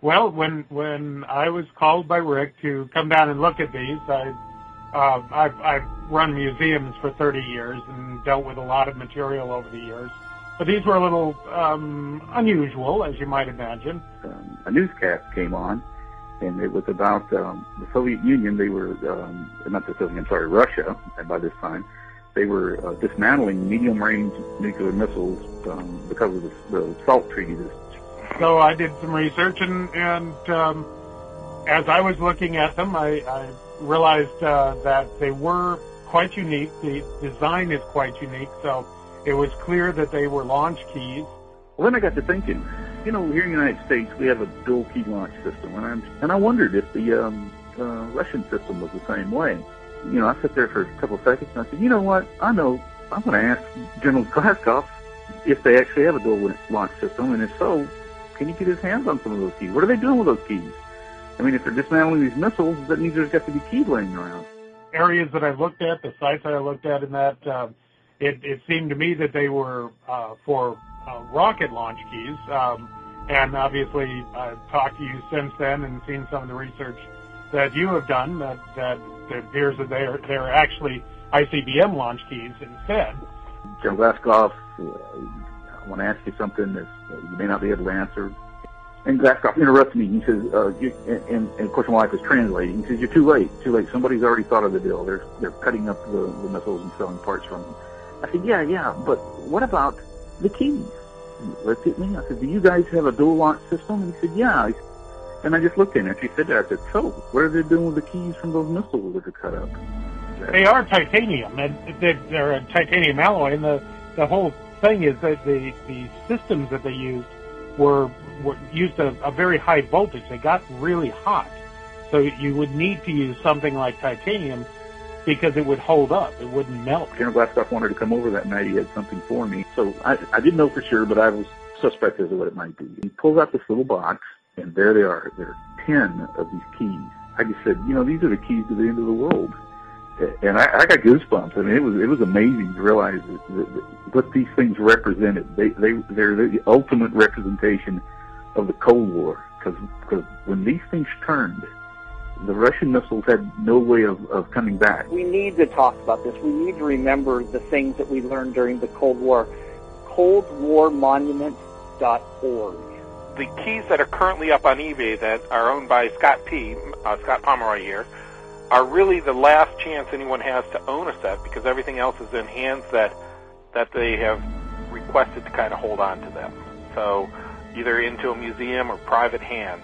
Well, when I was called by Rick to come down and look at these, I've run museums for 30 years and dealt with a lot of material over the years. But these were a little unusual, as you might imagine. A newscast came on, and it was about the Soviet Union. They were, not the Soviet, I'm sorry, Russia, and by this time. They were dismantling medium-range nuclear missiles because of the SALT treaty. So I did some research, and as I was looking at them, I realized that they were quite unique. The design is quite unique, so it was clear that they were launch keys. Well, then I got to thinking, here in the United States, we have a dual key launch system, and I wondered if the Russian system was the same way. I sat there for a couple of seconds, and I said, you know what? I know. I'm going to ask General Glaskov if they actually have a dual launch system, and if so, can you get his hands on some of those keys? What are they doing with those keys? I mean, if they're dismantling these missiles, that means there's got to be keys laying around. Areas that I looked at, the sites I looked at in that, it seemed to me that they were for rocket launch keys. And obviously, I've talked to you since then and seen some of the research that you have done that it appears that they're actually ICBM launch keys instead. General Glaskov, I want to ask you something that you may not be able to answer. And Glaskov interrupted me. He says, and of course my wife was translating. He says, "You're too late. Somebody's already thought of the deal. They're cutting up the missiles and selling parts from them." I said, yeah, but what about the keys? He looked at me. I said, "Do you guys have a dual launch system?" And he said, "Yeah." And I just looked at him. She said that. I said, "So, what are they doing with the keys from those missiles that are cut up?" They are titanium. They're a titanium alloy, and the whole thing is that the systems that they used used a very high voltage. They got really hot. So you would need to use something like titanium because it would hold up. It wouldn't melt. General Glaskov wanted to come over that night. He had something for me. So I didn't know for sure, but I was suspect as to what it might be. He pulls out this little box, and there they are. There are 10 of these keys. I just said, these are the keys to the end of the world. And I got goosebumps. I mean, it was amazing to realize what these things represented. They're the ultimate representation of the Cold War. Because when these things turned, the Russian missiles had no way of coming back. We need to talk about this. We need to remember the things that we learned during the Cold War. ColdWarMonument.org. The keys that are currently up on eBay that are owned by Scott Pomeroy here, are really the last chance anyone has to own a set, because everything else is in hands that they have requested to kind of hold on to them. So either into a museum or private hands.